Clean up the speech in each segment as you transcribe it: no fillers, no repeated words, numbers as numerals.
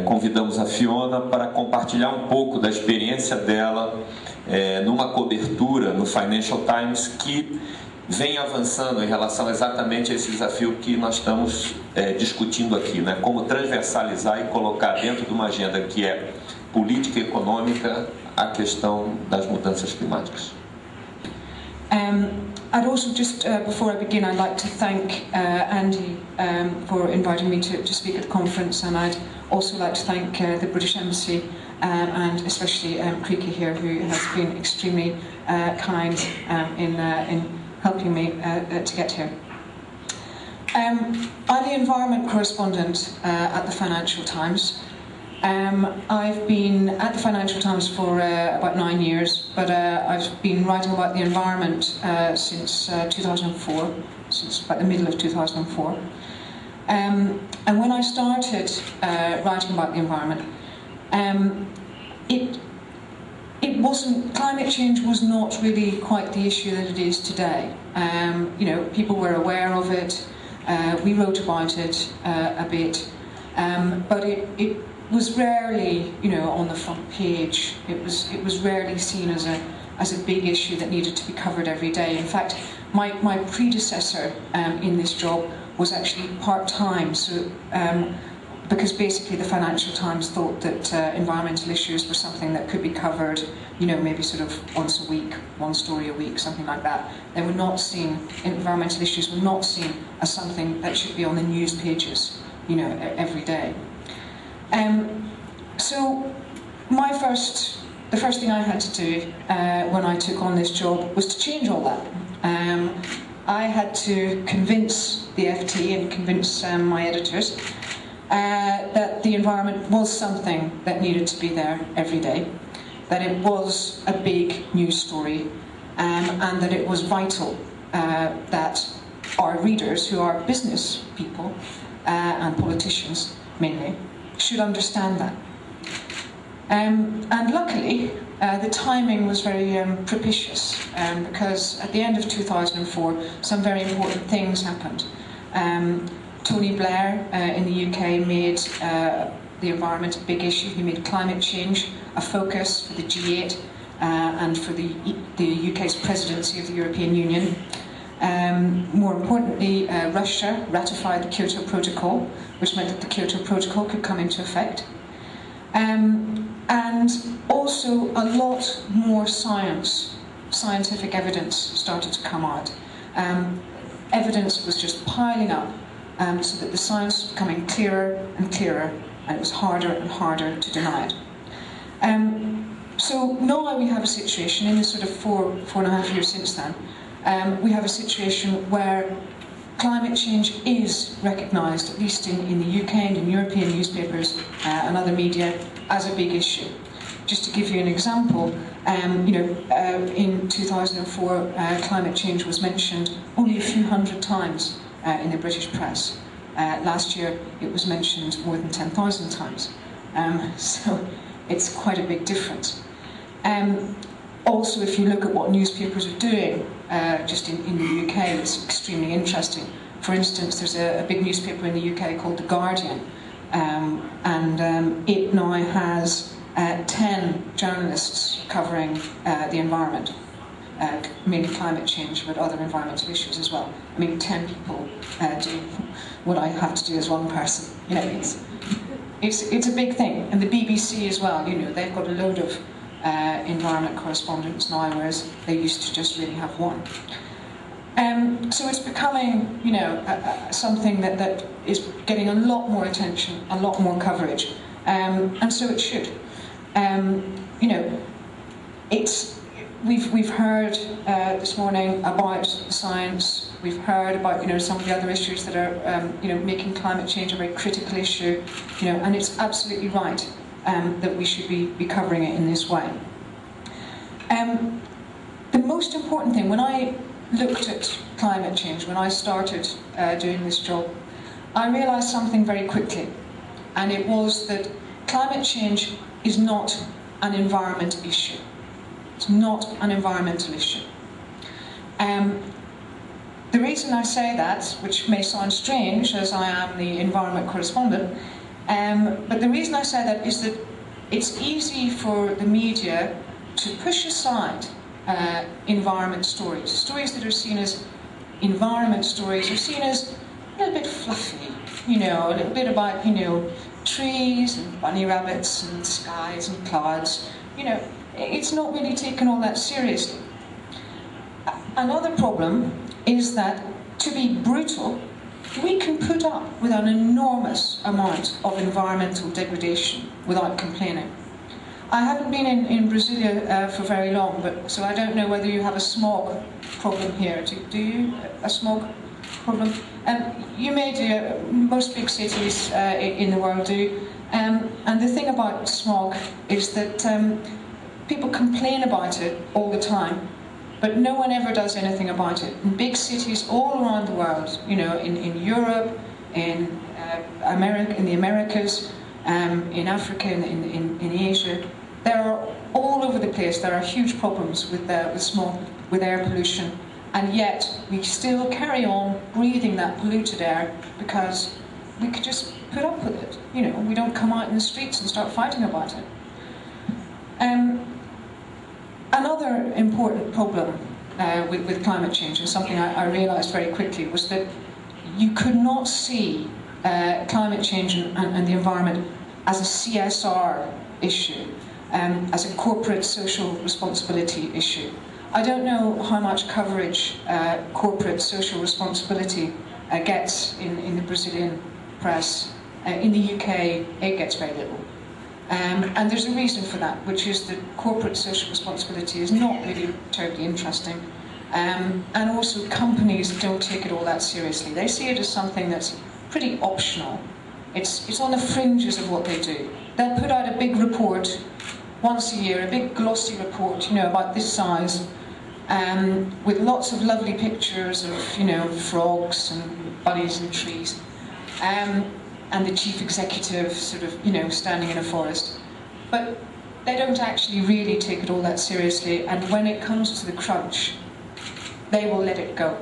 convidamos a Fiona para compartilhar um pouco da experiência dela numa cobertura no Financial Times que vem avançando em relação exatamente a esse desafio que nós estamos discutindo aqui, né? Como transversalizar e colocar dentro de uma agenda que é política e econômica a questão das mudanças climáticas. I'd also just, before I begin, I'd like to thank ANDI for inviting me to speak at the conference, and I'd also like to thank the British Embassy and especially Creaky here, who has been extremely kind in helping me to get here. I'm the environment correspondent at the Financial Times. I've been at the Financial Times for about 9 years, but I've been writing about the environment since 2004, since about the middle of 2004. And when I started writing about the environment, climate change was not really quite the issue that it is today. You know, people were aware of it, we wrote about it a bit, but it was rarely, you know, on the front page. It was rarely seen as a big issue that needed to be covered every day. In fact, my predecessor in this job was actually part-time, so because basically the Financial Times thought that environmental issues were something that could be covered, you know, maybe sort of once a week, one story a week, something like that. They were not seen, environmental issues were not seen as something that should be on the news pages, you know, every day. So the first thing I had to do when I took on this job was to change all that. I had to convince the FT and convince my editors that the environment was something that needed to be there every day, that it was a big news story, and that it was vital that our readers, who are business people and politicians mainly, should understand that. And luckily, the timing was very propitious, because at the end of 2004, some very important things happened. Tony Blair in the UK made the environment a big issue. He made climate change a focus for the G8 and for the UK's presidency of the European Union. More importantly, Russia ratified the Kyoto Protocol, which meant that the Kyoto Protocol could come into effect. And also a lot more scientific evidence started to come out. Evidence was just piling up, so that the science was becoming clearer and clearer, and it was harder and harder to deny it. So now we have a situation, in the sort of four and a half years since then, we have a situation where climate change is recognised, at least in the UK and in European newspapers and other media, as a big issue. Just to give you an example, you know, in 2004, climate change was mentioned only a few hundred times in the British press. Last year, it was mentioned more than 10,000 times. So it's quite a big difference. Also, if you look at what newspapers are doing, just in the UK, it's extremely interesting. For instance, there's a big newspaper in the UK called The Guardian, and it now has 10 journalists covering the environment, mainly climate change, but other environmental issues as well. I mean, 10 people do what I have to do as one person. You know, it's a big thing. And the BBC as well, you know, they've got a load of environment correspondents now, whereas they used to just really have one. So it's becoming, you know, something that is getting a lot more attention, a lot more coverage, and so it should. You know, we've heard this morning about the science. We've heard about, you know, some of the other issues that are, you know, making climate change a very critical issue. You know, and it's absolutely right that we should be covering it in this way. The most important thing, when I looked at climate change, when I started doing this job, I realised something very quickly, and it was that climate change is not an environment issue. It's not an environmental issue. The reason I say that, which may sound strange as I am the environment correspondent, But the reason I say that is that it's easy for the media to push aside environment stories. Stories that are seen as environment stories are seen as a little bit fluffy, you know, a little bit about, you know, trees and bunny rabbits and skies and clouds. You know, it's not really taken all that seriously. Another problem is that, to be brutal, we can put up with an enormous amount of environmental degradation without complaining. I haven't been in Brasilia for very long, so I don't know whether you have a smog problem here. Do you? A smog problem? You may do. Most big cities in the world do. And the thing about smog is that people complain about it all the time, but no one ever does anything about it. In big cities all around the world, you know, in Europe, in America, in the Americas, in Africa, in Asia, there are all over the place. There are huge problems with smog, with air pollution, and yet we still carry on breathing that polluted air because we could just put up with it. You know, we don't come out in the streets and start fighting about it. Another important problem with climate change, and something I realised very quickly, was that you could not see climate change and the environment as a CSR issue, as a corporate social responsibility issue. I don't know how much coverage corporate social responsibility gets in the Brazilian press. In the UK, it gets very little. And there's a reason for that, which is that corporate social responsibility is not really terribly interesting. And also companies don't take it all that seriously. They see it as something that's pretty optional. It's on the fringes of what they do. They'll put out a big report once a year, a big glossy report, you know, about this size, with lots of lovely pictures of, you know, frogs and bunnies and trees. And the chief executive sort of, you know, standing in a forest. But they don't actually really take it all that seriously, and when it comes to the crunch, they will let it go.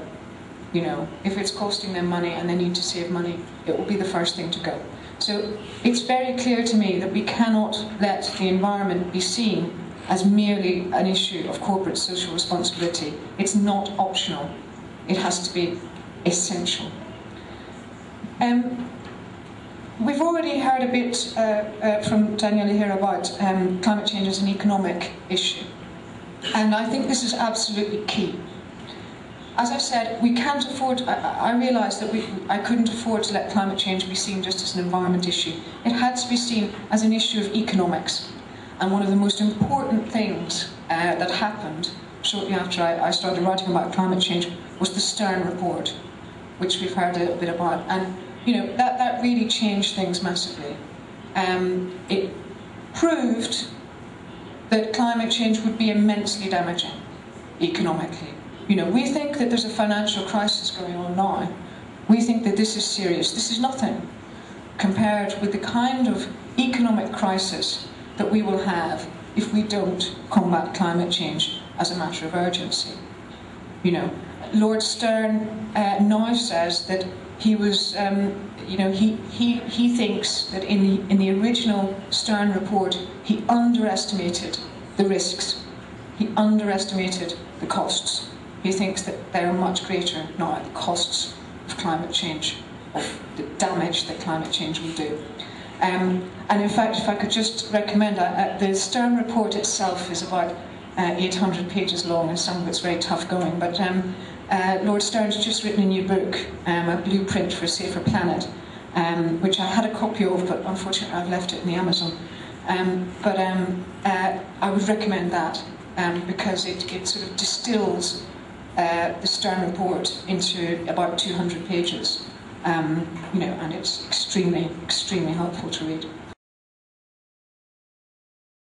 You know, if it's costing them money and they need to save money, it will be the first thing to go. So it's very clear to me that we cannot let the environment be seen as merely an issue of corporate social responsibility. It's not optional. It has to be essential. We've already heard a bit from Daniela here about climate change as an economic issue, and I think this is absolutely key. As I said, we can't afford, I realised that I couldn't afford to let climate change be seen just as an environment issue. It had to be seen as an issue of economics. And one of the most important things that happened shortly after I started writing about climate change was the Stern report, which we've heard a little bit about. And you know, that really changed things massively. It proved that climate change would be immensely damaging economically. You know, we think that there's a financial crisis going on now. We think that this is serious. This is nothing compared with the kind of economic crisis that we will have if we don't combat climate change as a matter of urgency. You know, Lord Stern now says that he was, you know, he thinks that in the original Stern report, he underestimated the risks. He underestimated the costs. He thinks that they are much greater now, the costs of climate change, of the damage that climate change will do. And in fact, if I could just recommend, the Stern report itself is about 800 pages long, and some of it's very tough going, but Lord Stern's just written a new book, a blueprint for a safer planet, which I had a copy of, but unfortunately I've left it in the Amazon. I would recommend that because it sort of distills the Stern report into about 200 pages, you know, and it's extremely, extremely helpful to read.